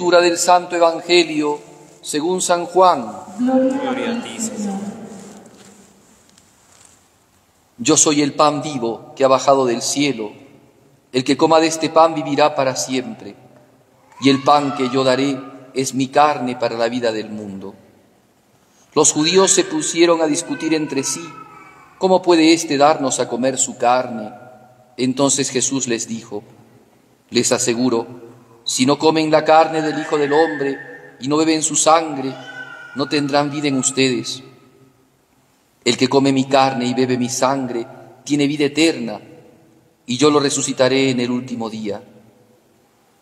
Lectura del Santo Evangelio según San Juan. Gloria a ti, Señor. Yo soy el pan vivo que ha bajado del cielo. El que coma de este pan vivirá para siempre. Y el pan que yo daré es mi carne para la vida del mundo. Los judíos se pusieron a discutir entre sí: ¿cómo puede éste darnos a comer su carne? Entonces Jesús les dijo: les aseguro, si no comen la carne del Hijo del Hombre y no beben su sangre, no tendrán vida en ustedes. El que come mi carne y bebe mi sangre tiene vida eterna, y yo lo resucitaré en el último día.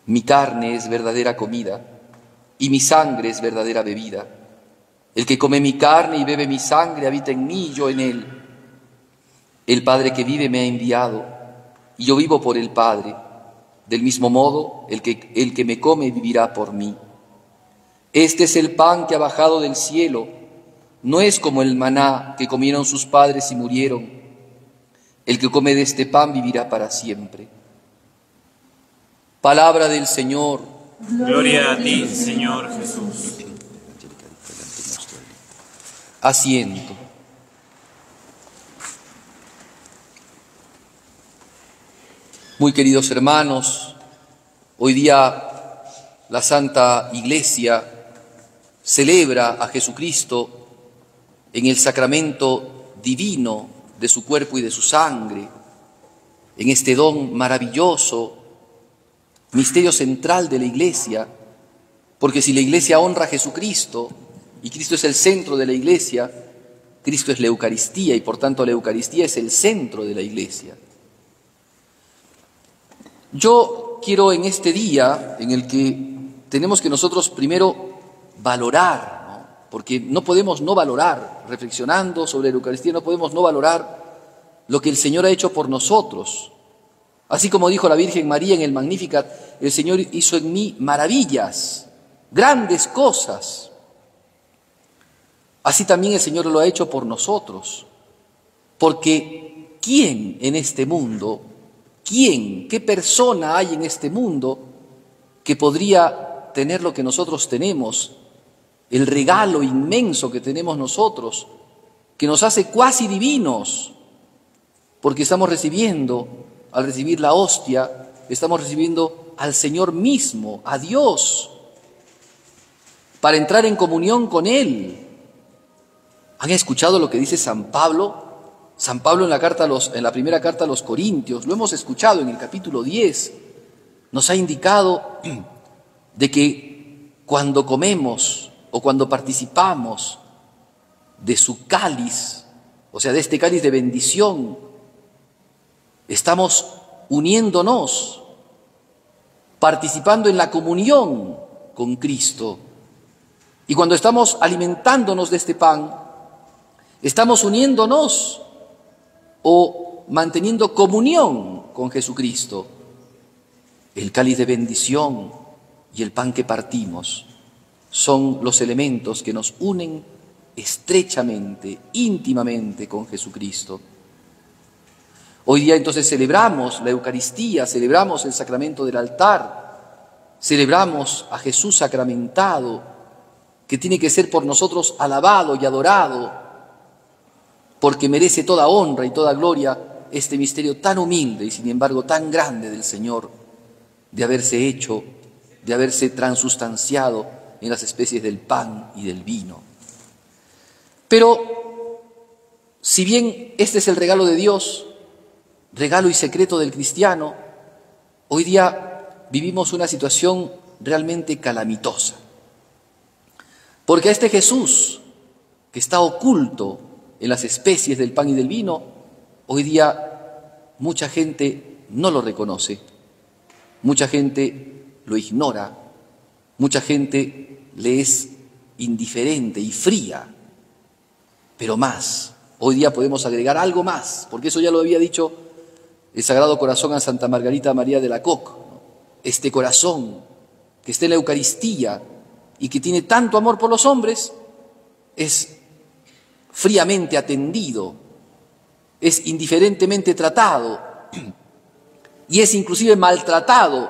Mi carne es verdadera comida, y mi sangre es verdadera bebida. El que come mi carne y bebe mi sangre habita en mí y yo en él. El Padre que vive me ha enviado, y yo vivo por el Padre. Del mismo modo, el que me come vivirá por mí. Este es el pan que ha bajado del cielo. No es como el maná que comieron sus padres y murieron. El que come de este pan vivirá para siempre. Palabra del Señor. Gloria a ti, Señor Jesús. Asiento. Muy queridos hermanos, hoy día la Santa Iglesia celebra a Jesucristo en el sacramento divino de su cuerpo y de su sangre, en este don maravilloso, misterio central de la Iglesia, porque si la Iglesia honra a Jesucristo y Cristo es el centro de la Iglesia, Cristo es la Eucaristía y por tanto la Eucaristía es el centro de la Iglesia. Yo quiero en este día en el que tenemos que nosotros primero valorar, ¿no? Porque no podemos no valorar, reflexionando sobre la Eucaristía, no podemos no valorar lo que el Señor ha hecho por nosotros. Así como dijo la Virgen María en el Magnificat, el Señor hizo en mí maravillas, grandes cosas. Así también el Señor lo ha hecho por nosotros. Porque ¿quién en este mundo, qué persona hay en este mundo que podría tener lo que nosotros tenemos, el regalo inmenso que tenemos nosotros, que nos hace cuasi divinos? Porque estamos recibiendo, al recibir la hostia, estamos recibiendo al Señor mismo, a Dios, para entrar en comunión con Él. ¿Han escuchado lo que dice San Pablo? San Pablo en la primera carta a los Corintios, lo hemos escuchado en el capítulo 10, nos ha indicado de que cuando comemos o cuando participamos de su cáliz, o sea, de este cáliz de bendición, estamos uniéndonos, participando en la comunión con Cristo. Y cuando estamos alimentándonos de este pan, estamos uniéndonos o manteniendo comunión con Jesucristo. El cáliz de bendición y el pan que partimos son los elementos que nos unen estrechamente, íntimamente con Jesucristo. Hoy día entonces celebramos la Eucaristía, celebramos el sacramento del altar, celebramos a Jesús sacramentado, que tiene que ser por nosotros alabado y adorado, porque merece toda honra y toda gloria este misterio tan humilde y sin embargo tan grande del Señor, de haberse hecho, de haberse transustanciado en las especies del pan y del vino. Pero, si bien este es el regalo de Dios, regalo y secreto del cristiano, hoy día vivimos una situación realmente calamitosa. Porque a este Jesús, que está oculto en las especies del pan y del vino, hoy día mucha gente no lo reconoce, mucha gente lo ignora, mucha gente le es indiferente y fría. Pero más, hoy día podemos agregar algo más, porque eso ya lo había dicho el Sagrado Corazón a Santa Margarita María de Alacoque, ¿no? Este corazón que está en la Eucaristía y que tiene tanto amor por los hombres, es fríamente atendido, es indiferentemente tratado y es inclusive maltratado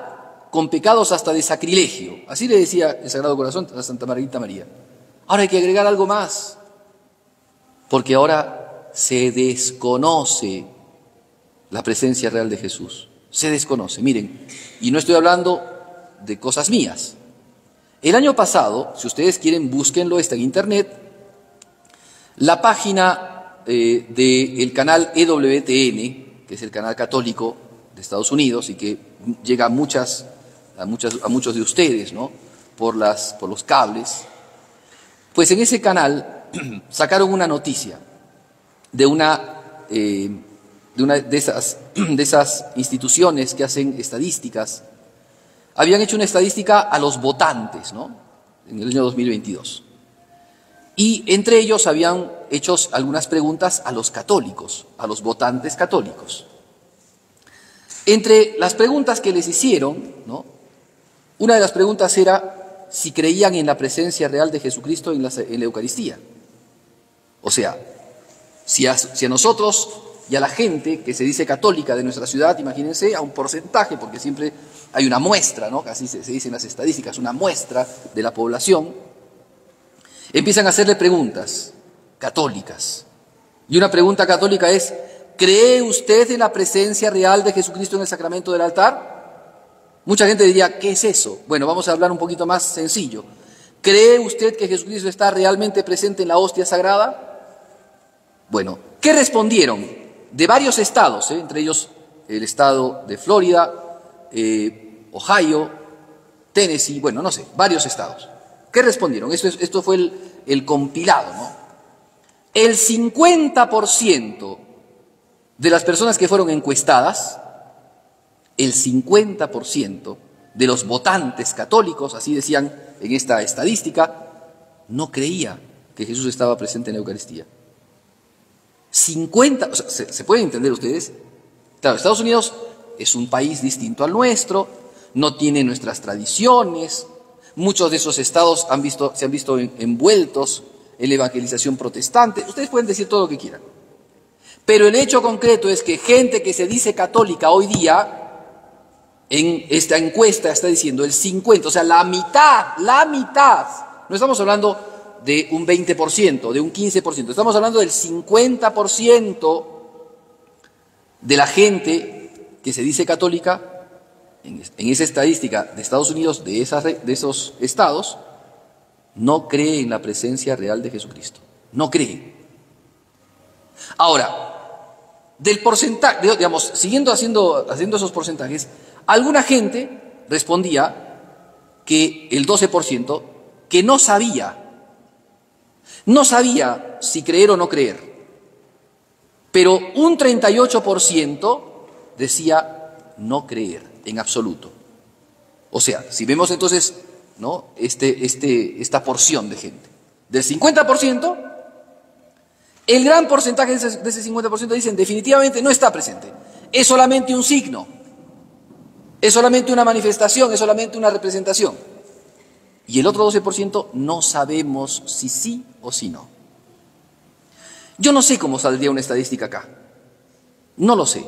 con pecados hasta de sacrilegio. Así le decía el Sagrado Corazón a Santa Margarita María. Ahora hay que agregar algo más, porque ahora se desconoce la presencia real de Jesús. Se desconoce. Miren, y no estoy hablando de cosas mías. El año pasado, si ustedes quieren, búsquenlo, está en internet, la página del canal EWTN, que es el canal católico de Estados Unidos y que llega a muchos de ustedes, ¿no? por los cables, pues en ese canal sacaron una noticia de una de esas instituciones que hacen estadísticas. Habían hecho una estadística a los votantes, ¿no? En el año 2022. Y entre ellos habían hecho algunas preguntas a los católicos, a los votantes católicos. Entre las preguntas que les hicieron, ¿no? Una de las preguntas era si creían en la presencia real de Jesucristo en la Eucaristía. O sea, si a nosotros y a la gente que se dice católica de nuestra ciudad, imagínense, a un porcentaje, porque siempre hay una muestra, ¿no? Así se dice en las estadísticas, una muestra de la población, empiezan a hacerle preguntas católicas. Y una pregunta católica es: ¿cree usted en la presencia real de Jesucristo en el sacramento del altar? Mucha gente diría, ¿qué es eso? Bueno, vamos a hablar un poquito más sencillo. ¿Cree usted que Jesucristo está realmente presente en la hostia sagrada? Bueno, ¿qué respondieron? De varios estados, entre ellos el estado de Florida, Ohio, Tennessee, bueno, no sé, varios estados. ¿Qué respondieron? Esto fue el compilado, ¿no? El 50% de las personas que fueron encuestadas, el 50% de los votantes católicos, así decían en esta estadística, no creía que Jesús estaba presente en la Eucaristía. 50, o sea, ¿se pueden entender ustedes? Claro, Estados Unidos es un país distinto al nuestro, no tiene nuestras tradiciones, muchos de esos estados se han visto envueltos en la evangelización protestante. Ustedes pueden decir todo lo que quieran. Pero el hecho concreto es que gente que se dice católica hoy día, en esta encuesta está diciendo el 50%, o sea, la mitad, no estamos hablando de un 20%, de un 15%, estamos hablando del 50% de la gente que se dice católica, en esa estadística de Estados Unidos, de esos estados, no cree en la presencia real de Jesucristo, no cree. Ahora, del porcentaje, digamos, siguiendo haciendo esos porcentajes, alguna gente respondía que el 12% que no sabía si creer o no creer, pero un 38% decía no creer en absoluto. O sea, si vemos entonces, ¿no? esta porción de gente, del 50%, el gran porcentaje de ese 50% dicen definitivamente no está presente, es solamente un signo, es solamente una manifestación, es solamente una representación. Y el otro 12% no sabemos si sí o si no. Yo no sé cómo saldría una estadística acá, no lo sé,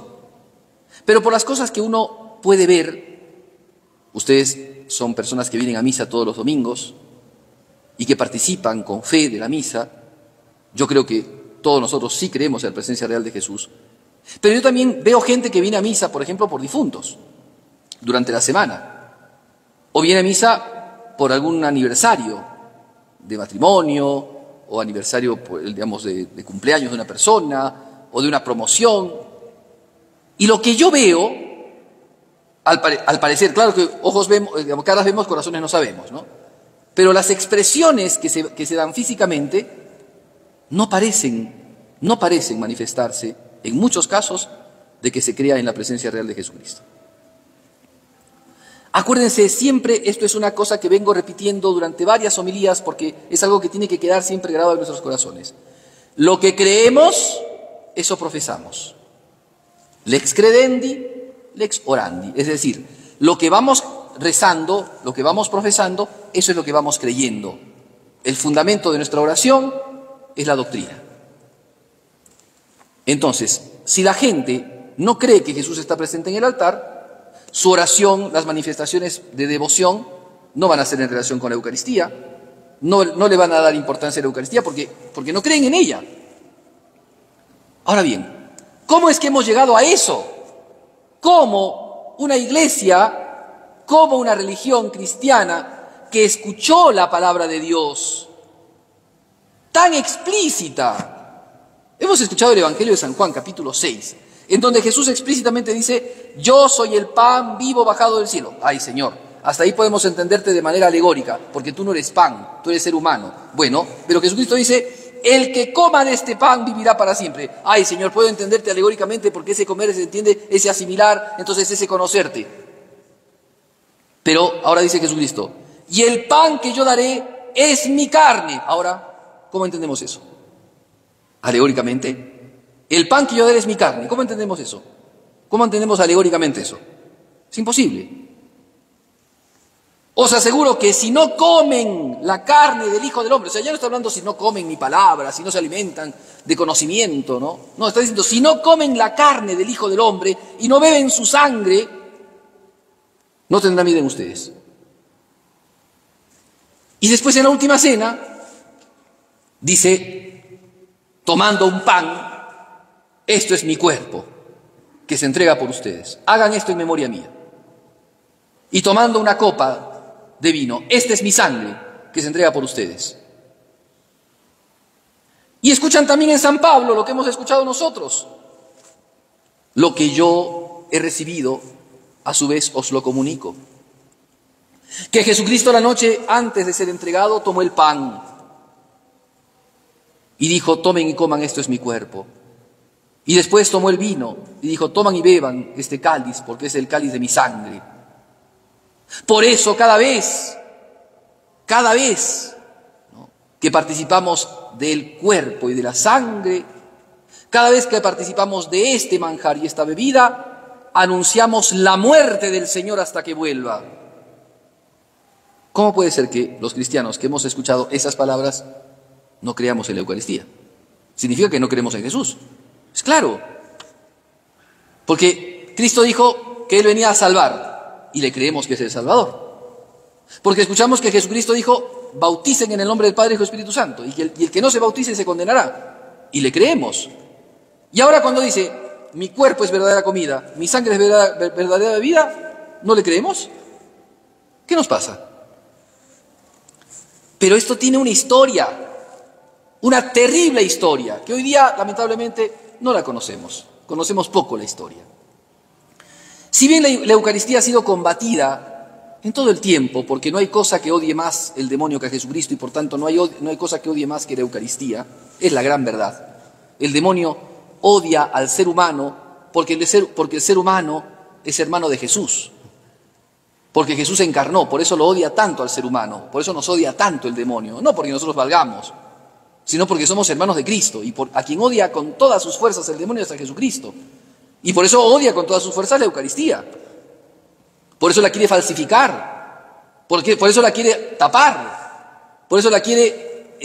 pero por las cosas que uno puede ver, ustedes son personas que vienen a misa todos los domingos y que participan con fe de la misa. Yo creo que todos nosotros sí creemos en la presencia real de Jesús, pero yo también veo gente que viene a misa, por ejemplo, por difuntos durante la semana, o viene a misa por algún aniversario de matrimonio o aniversario, digamos, de cumpleaños de una persona o de una promoción. Y lo que yo veo, al parecer, claro que ojos vemos, digamos, caras vemos, corazones no sabemos, ¿no? Pero las expresiones que se dan físicamente no parecen manifestarse, en muchos casos, de que se crea en la presencia real de Jesucristo. Acuérdense, siempre esto es una cosa que vengo repitiendo durante varias homilías porque es algo que tiene que quedar siempre grabado en nuestros corazones. Lo que creemos, eso profesamos. Lex credendi, lex orandi. Es decir, lo que vamos rezando, lo que vamos profesando, eso es lo que vamos creyendo. El fundamento de nuestra oración es la doctrina. Entonces, si la gente no cree que Jesús está presente en el altar, su oración, las manifestaciones de devoción, no van a ser en relación con la Eucaristía, no le van a dar importancia a la Eucaristía porque no creen en ella. Ahora bien, ¿cómo es que hemos llegado a eso? ¿Cómo una iglesia, cómo una religión cristiana que escuchó la palabra de Dios tan explícita? Hemos escuchado el Evangelio de San Juan, capítulo 6, en donde Jesús explícitamente dice: yo soy el pan vivo bajado del cielo. Ay, Señor, hasta ahí podemos entenderte de manera alegórica, porque tú no eres pan, tú eres ser humano. Bueno, pero Jesucristo dice: el que coma de este pan vivirá para siempre. Ay, Señor, puedo entenderte alegóricamente, porque ese comer se entiende, ese asimilar, entonces ese conocerte. Pero ahora dice Jesucristo: y el pan que yo daré es mi carne. Ahora, ¿cómo entendemos eso? Alegóricamente. El pan que yo daré es mi carne. ¿Cómo entendemos eso? ¿Cómo entendemos alegóricamente eso? Es imposible. Os aseguro que si no comen la carne del Hijo del Hombre, o sea, ya no está hablando si no comen mi palabra, si no se alimentan de conocimiento, ¿no? No, está diciendo, si no comen la carne del Hijo del Hombre y no beben su sangre, no tendrán vida en ustedes. Y después en la última cena, dice, tomando un pan, esto es mi cuerpo, que se entrega por ustedes. Hagan esto en memoria mía. Y tomando una copa de vino, esta es mi sangre, que se entrega por ustedes. Y escuchan también en San Pablo lo que hemos escuchado nosotros. Lo que yo he recibido, a su vez os lo comunico. Que Jesucristo la noche antes de ser entregado tomó el pan y dijo: tomen y coman, esto es mi cuerpo. Y después tomó el vino y dijo: toman y beban este cáliz, porque es el cáliz de mi sangre. Por eso cada vez, ¿no?, que participamos del cuerpo y de la sangre, cada vez que participamos de este manjar y esta bebida, anunciamos la muerte del Señor hasta que vuelva. ¿Cómo puede ser que los cristianos que hemos escuchado esas palabras no creamos en la Eucaristía? Significa que no creemos en Jesús. Es claro. Porque Cristo dijo que Él venía a salvar y le creemos que es el Salvador. Porque escuchamos que Jesucristo dijo: bauticen en el nombre del Padre, Hijo y Espíritu Santo, y el que no se bautice se condenará. Y le creemos. Y ahora cuando dice: mi cuerpo es verdadera comida, mi sangre es verdadera bebida, ¿no le creemos? ¿Qué nos pasa? Pero esto tiene una historia, una terrible historia, que hoy día lamentablemente no la conocemos. Conocemos poco la historia. Si bien la Eucaristía ha sido combatida en todo el tiempo, porque no hay cosa que odie más el demonio que a Jesucristo, y por tanto no hay cosa que odie más que la Eucaristía, es la gran verdad. El demonio odia al ser humano porque el ser humano es hermano de Jesús. Porque Jesús se encarnó, por eso lo odia tanto al ser humano, por eso nos odia tanto el demonio, no porque nosotros valgamos, sino porque somos hermanos de Cristo, y a quien odia con todas sus fuerzas el demonio es a Jesucristo. Y por eso odia con todas sus fuerzas la Eucaristía. Por eso la quiere falsificar, por eso la quiere tapar, por eso quiere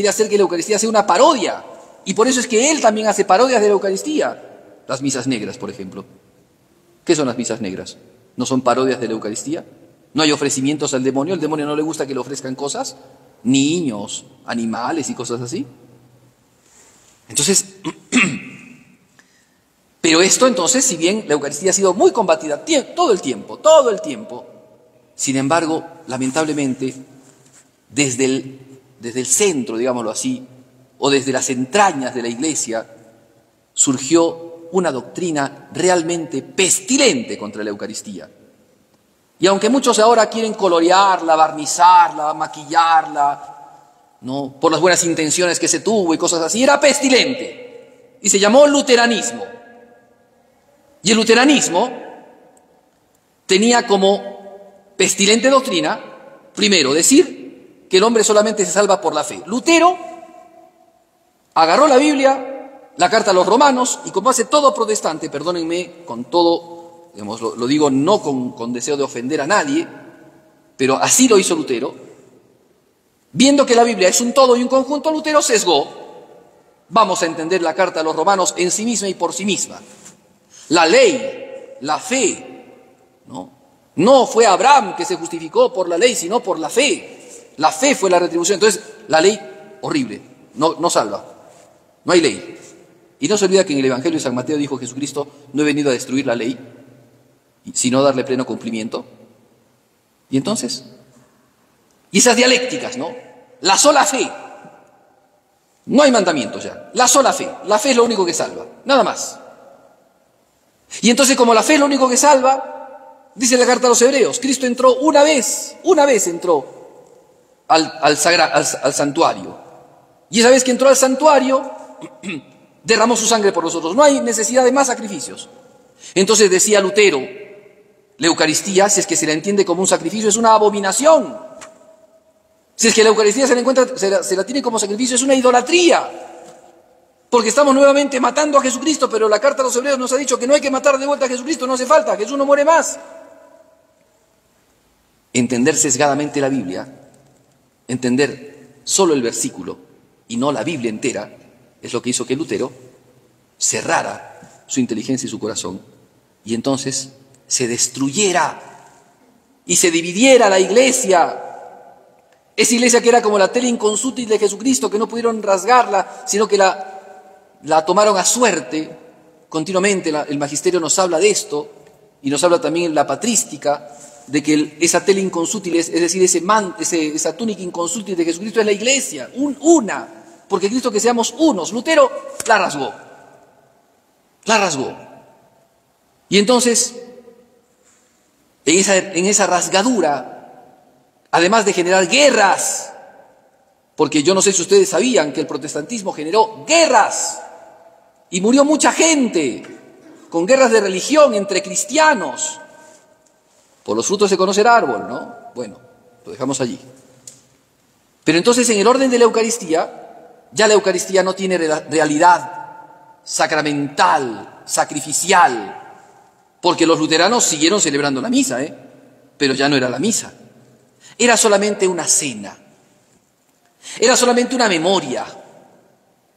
hacer que la Eucaristía sea una parodia. Y por eso es que él también hace parodias de la Eucaristía. Las misas negras, por ejemplo. ¿Qué son las misas negras? ¿No son parodias de la Eucaristía? ¿No hay ofrecimientos al demonio? ¿Al demonio no le gusta que le ofrezcan cosas? Niños, animales y cosas así. Entonces, pero esto entonces, si bien la Eucaristía ha sido muy combatida todo el tiempo, sin embargo, lamentablemente, desde el centro, digámoslo así, o desde las entrañas de la Iglesia, surgió una doctrina realmente pestilente contra la Eucaristía. Y aunque muchos ahora quieren colorearla, barnizarla, maquillarla, ¿no?, por las buenas intenciones que se tuvo y cosas así, era pestilente. Y se llamó luteranismo. Y el luteranismo tenía como pestilente doctrina, primero, decir que el hombre solamente se salva por la fe. Lutero agarró la Biblia, la carta a los romanos, y como hace todo protestante, perdónenme con todo, digamos, lo digo no con deseo de ofender a nadie, pero así lo hizo Lutero, viendo que la Biblia es un todo y un conjunto, Lutero sesgó: vamos a entender la carta a los romanos en sí misma y por sí misma. La ley la fe, ¿no? No fue Abraham que se justificó por la ley, sino por la fe. La fe fue la retribución. Entonces, la ley, horrible, no salva. No hay ley. Y no se olvida que en el Evangelio de San Mateo dijo Jesucristo: no he venido a destruir la ley, sino a darle pleno cumplimiento. ¿Y entonces? Y esas dialécticas, ¿no? La sola fe. No hay mandamientos ya. La sola fe. La fe es lo único que salva. Nada más. Y entonces, como la fe es lo único que salva, dice la carta a los Hebreos, Cristo entró una vez entró al santuario. Y esa vez que entró al santuario, derramó su sangre por nosotros. No hay necesidad de más sacrificios. Entonces decía Lutero, la Eucaristía, si es que se la entiende como un sacrificio, es una abominación. Si es que la Eucaristía se la tiene como sacrificio, es una idolatría. Porque estamos nuevamente matando a Jesucristo, pero la carta a los Hebreos nos ha dicho que no hay que matar de vuelta a Jesucristo, no hace falta, Jesús no muere más. Entender sesgadamente la Biblia, entender solo el versículo y no la Biblia entera, es lo que hizo que Lutero cerrara su inteligencia y su corazón, y entonces se destruyera y se dividiera la iglesia. Esa iglesia que era como la tela inconsútil de Jesucristo, que no pudieron rasgarla, sino que la tomaron a suerte. Continuamente el magisterio nos habla de esto, y nos habla también la patrística, de que esa tela inconsútil, es decir, esa túnica inconsútil de Jesucristo es la iglesia, una, porque Cristo que seamos unos. Lutero la rasgó. Y entonces, en esa rasgadura, además de generar guerras, porque yo no sé si ustedes sabían que el protestantismo generó guerras y murió mucha gente con guerras de religión entre cristianos. Por los frutos se conoce el árbol, ¿no? Bueno, lo dejamos allí. Pero entonces, en el orden de la Eucaristía, ya la Eucaristía no tiene realidad sacramental, sacrificial, porque los luteranos siguieron celebrando la misa, pero ya no era la misa. Era solamente una cena, era solamente una memoria,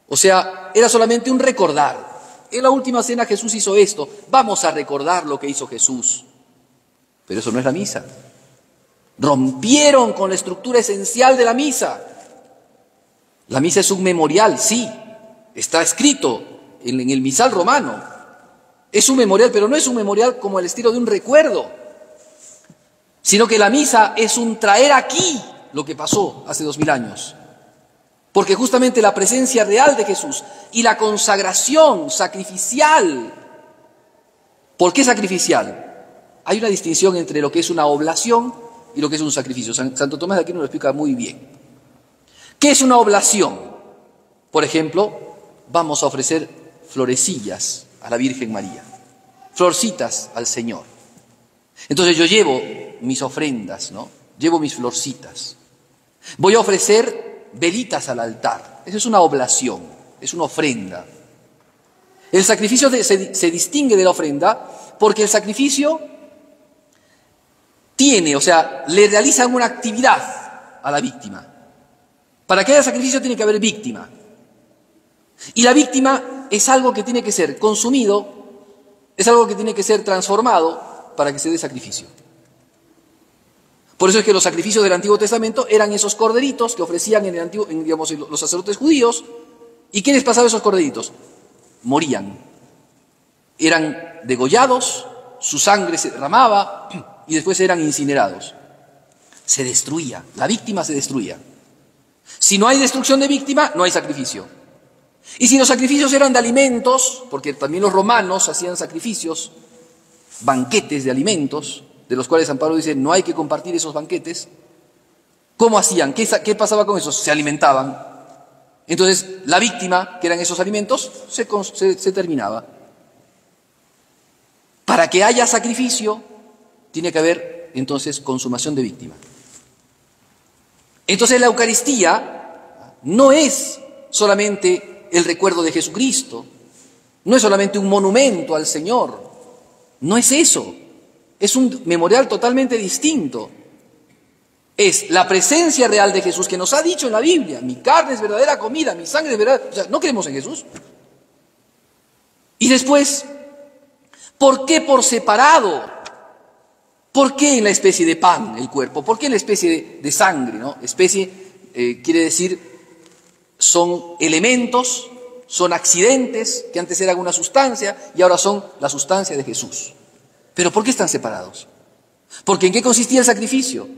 o sea, era solamente un recordar. En la última cena Jesús hizo esto, vamos a recordar lo que hizo Jesús. Pero eso no es la misa. Rompieron con la estructura esencial de la misa. La misa es un memorial, sí, está escrito en el misal romano. Es un memorial, pero no es un memorial como el estilo de un recuerdo, sino que la misa es un traer aquí lo que pasó hace 2000 años. Porque justamente la presencia real de Jesús y la consagración sacrificial. ¿Por qué sacrificial? Hay una distinción entre lo que es una oblación y lo que es un sacrificio. Santo Tomás de Aquino lo explica muy bien. ¿Qué es una oblación? Por ejemplo, vamos a ofrecer florecillas a la Virgen María, florcitas al Señor. Entonces yo llevo mis ofrendas, ¿no? Llevo mis florcitas. Voy a ofrecer velitas al altar. Eso es una oblación, es una ofrenda. El sacrificio se distingue de la ofrenda porque el sacrificio le realizan una actividad a la víctima. Para que haya sacrificio tiene que haber víctima. Y la víctima es algo que tiene que ser consumido, es algo que tiene que ser transformado para que se dé sacrificio. Por eso es que los sacrificios del Antiguo Testamento eran esos corderitos que ofrecían los sacerdotes judíos. ¿Y qué les pasaba a esos corderitos? Morían. Eran degollados, su sangre se derramaba y después eran incinerados. Se destruía, la víctima se destruía. Si no hay destrucción de víctima, no hay sacrificio. Y si los sacrificios eran de alimentos, porque también los romanos hacían sacrificios, banquetes de alimentos, de los cuales San Pablo dice no hay que compartir esos banquetes, ¿cómo hacían? ¿Qué pasaba con esos? Se alimentaban. Entonces la víctima, que eran esos alimentos, se terminaba. Para que haya sacrificio, tiene que haber entonces consumación de víctima. Entonces la Eucaristía no es solamente el recuerdo de Jesucristo, no es solamente un monumento al Señor, no es eso, es un memorial totalmente distinto. Es la presencia real de Jesús que nos ha dicho en la Biblia, mi carne es verdadera comida, mi sangre es verdadera. O sea, ¿no creemos en Jesús? Y después, ¿Por qué por separado? ¿Por qué en la especie de pan el cuerpo? ¿Por qué en la especie de sangre, ¿no? Especie quiere decir son elementos, son accidentes que antes eran una sustancia y ahora son la sustancia de Jesús. ¿Pero por qué están separados? Porque ¿en qué consistía el sacrificio?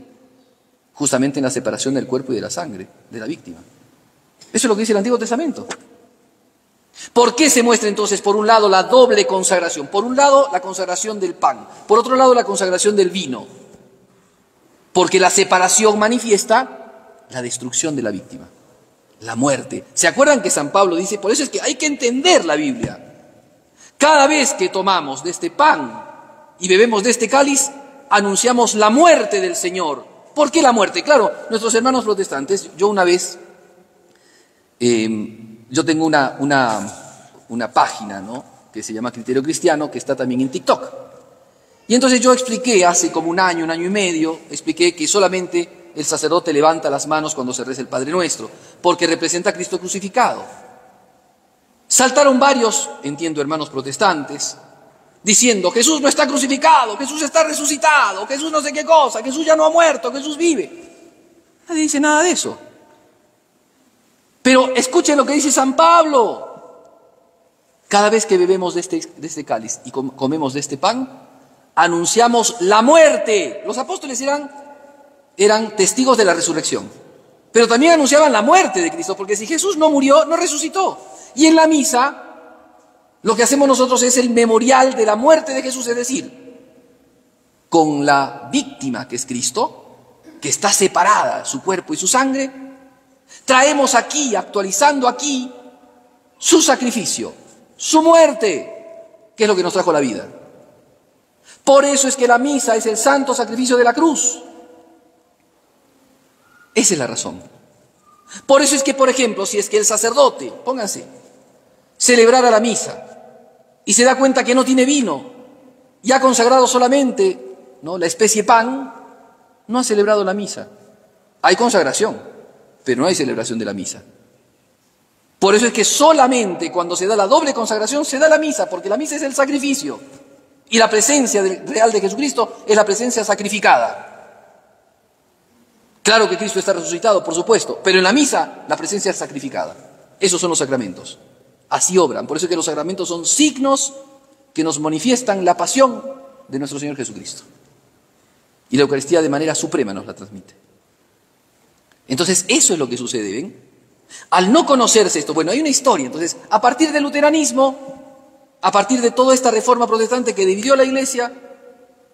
Justamente en la separación del cuerpo y de la sangre de la víctima. Eso es lo que dice el Antiguo Testamento. ¿Por qué se muestra entonces, por un lado, la doble consagración? Por un lado, la consagración del pan. Por otro lado, la consagración del vino. Porque la separación manifiesta la destrucción de la víctima, la muerte. ¿Se acuerdan que San Pablo dice? Por eso es que hay que entender la Biblia. Cada vez que tomamos de este pan y bebemos de este cáliz, anunciamos la muerte del Señor. ¿Por qué la muerte? Claro, nuestros hermanos protestantes, yo una vez... yo tengo una página, ¿no?, que se llama Criterio Cristiano, que está también en TikTok. Y entonces yo expliqué hace como un año y medio, expliqué que solamente el sacerdote levanta las manos cuando se reza el Padre Nuestro, porque representa a Cristo crucificado. Saltaron varios, entiendo, hermanos protestantes, diciendo, Jesús no está crucificado, Jesús está resucitado, Jesús no sé qué cosa, Jesús ya no ha muerto, Jesús vive. Nadie dice nada de eso. Pero escuchen lo que dice San Pablo. Cada vez que bebemos de este cáliz y comemos de este pan, anunciamos la muerte. Los apóstoles eran testigos de la resurrección, pero también anunciaban la muerte de Cristo, porque si Jesús no murió, no resucitó. Y en la misa, lo que hacemos nosotros es el memorial de la muerte de Jesús, es decir, con la víctima que es Cristo, que está separada, su cuerpo y su sangre, traemos aquí, actualizando aquí, su sacrificio, su muerte, que es lo que nos trajo la vida. Por eso es que la misa es el santo sacrificio de la cruz. Esa es la razón. Por eso es que, por ejemplo, si es que el sacerdote, pónganse, celebrara la misa y se da cuenta que no tiene vino y ha consagrado solamente, ¿no?, la especie pan, no ha celebrado la misa. Hay consagración, pero no hay celebración de la misa. Por eso es que solamente cuando se da la doble consagración se da la misa, porque la misa es el sacrificio y la presencia real de Jesucristo es la presencia sacrificada. Claro que Cristo está resucitado, por supuesto, pero en la misa la presencia es sacrificada. Esos son los sacramentos. Así obran. Por eso es que los sacramentos son signos que nos manifiestan la pasión de nuestro Señor Jesucristo. Y la Eucaristía de manera suprema nos la transmite. Entonces, eso es lo que sucede, ¿ven? Al no conocerse esto, bueno, hay una historia. Entonces, a partir del luteranismo, a partir de toda esta reforma protestante que dividió la Iglesia,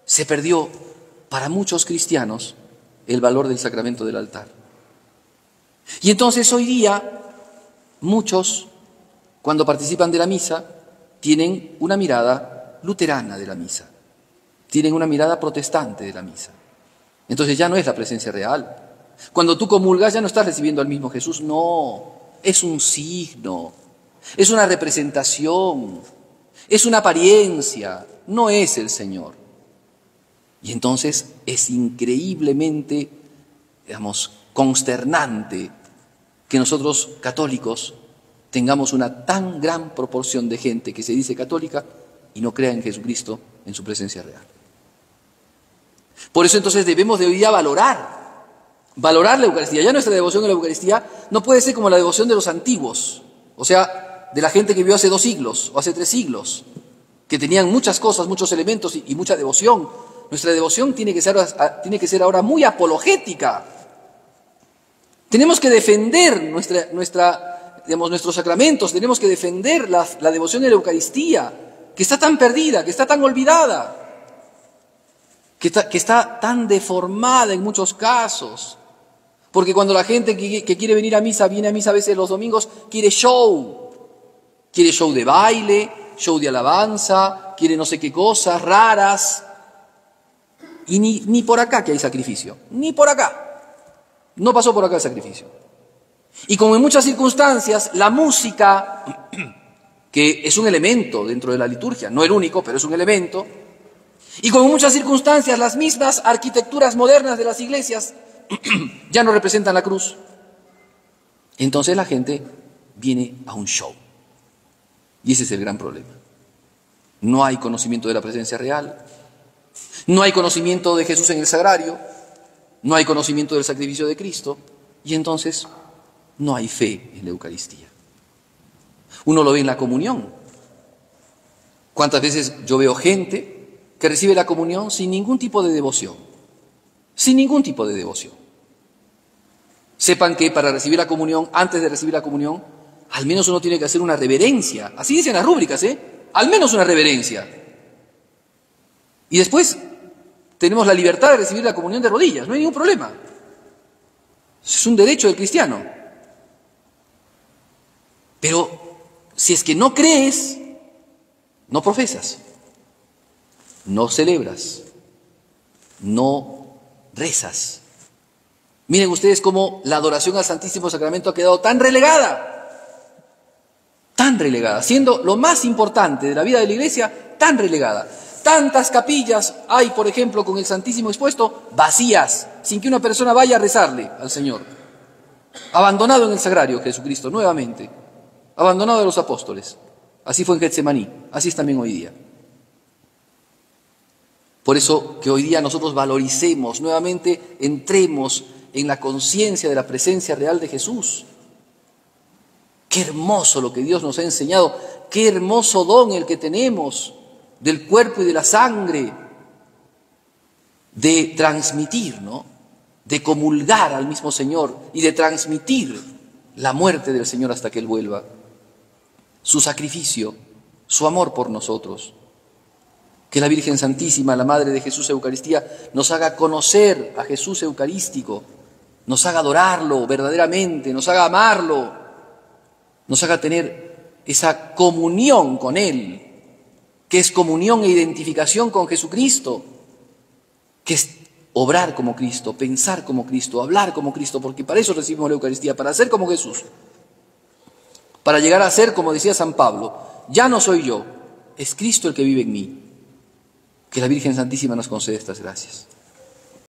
se perdió para muchos cristianos el valor del sacramento del altar. Y entonces hoy día, muchos, cuando participan de la misa, tienen una mirada luterana de la misa, tienen una mirada protestante de la misa. Entonces ya no es la presencia real. Cuando tú comulgas ya no estás recibiendo al mismo Jesús, no, es un signo, es una representación, es una apariencia, no es el Señor. Y entonces es increíblemente, digamos, consternante que nosotros católicos tengamos una tan gran proporción de gente que se dice católica y no crea en Jesucristo en su presencia real. Por eso entonces debemos de hoy día valorar la Eucaristía. Ya nuestra devoción a la Eucaristía no puede ser como la devoción de los antiguos, o sea, de la gente que vivió hace 2 siglos o hace 3 siglos, que tenían muchas cosas, muchos elementos y mucha devoción. Nuestra devoción tiene que ser ahora muy apologética. Tenemos que defender nuestros sacramentos, tenemos que defender la devoción de la Eucaristía, que está tan perdida, que está tan olvidada, que está tan deformada en muchos casos. Porque cuando la gente que quiere venir a misa, viene a misa a veces los domingos, quiere show de baile, show de alabanza, quiere no sé qué cosas raras. Y ni por acá que hay sacrificio, ni por acá. No pasó por acá el sacrificio. Y como en muchas circunstancias, la música, que es un elemento dentro de la liturgia, no el único, pero es un elemento, y como en muchas circunstancias, las mismas arquitecturas modernas de las iglesias ya no representan la cruz, entonces la gente viene a un show. Y ese es el gran problema. No hay conocimiento de la presencia real. No hay conocimiento de Jesús en el sagrario. No hay conocimiento del sacrificio de Cristo. Y entonces no hay fe en la Eucaristía. Uno lo ve en la comunión. ¿Cuántas veces yo veo gente que recibe la comunión sin ningún tipo de devoción? Sin ningún tipo de devoción. Sepan que para recibir la comunión, antes de recibir la comunión, al menos uno tiene que hacer una reverencia. Así dicen las rúbricas, al menos una reverencia. Y después tenemos la libertad de recibir la comunión de rodillas, no hay ningún problema. Es un derecho del cristiano. Pero si es que no crees, no profesas, no celebras, no rezas. Miren ustedes cómo la adoración al Santísimo Sacramento ha quedado tan relegada, siendo lo más importante de la vida de la Iglesia, tan relegada. Tantas capillas hay, por ejemplo, con el Santísimo expuesto, vacías, sin que una persona vaya a rezarle al Señor. Abandonado en el sagrario Jesucristo, nuevamente, abandonado de los apóstoles. Así fue en Getsemaní, así es también hoy día. Por eso que hoy día nosotros valoricemos, nuevamente entremos en la conciencia de la presencia real de Jesús. Qué hermoso lo que Dios nos ha enseñado, qué hermoso don el que tenemos del cuerpo y de la sangre, de transmitir, ¿no? De comulgar al mismo Señor y de transmitir la muerte del Señor hasta que Él vuelva, su sacrificio, su amor por nosotros. Que la Virgen Santísima, la Madre de Jesús Eucaristía, nos haga conocer a Jesús Eucarístico, nos haga adorarlo verdaderamente, nos haga amarlo, nos haga tener esa comunión con Él, que es comunión e identificación con Jesucristo, que es obrar como Cristo, pensar como Cristo, hablar como Cristo, porque para eso recibimos la Eucaristía, para ser como Jesús, para llegar a ser, como decía San Pablo, ya no soy yo, es Cristo el que vive en mí. Que la Virgen Santísima nos conceda estas gracias.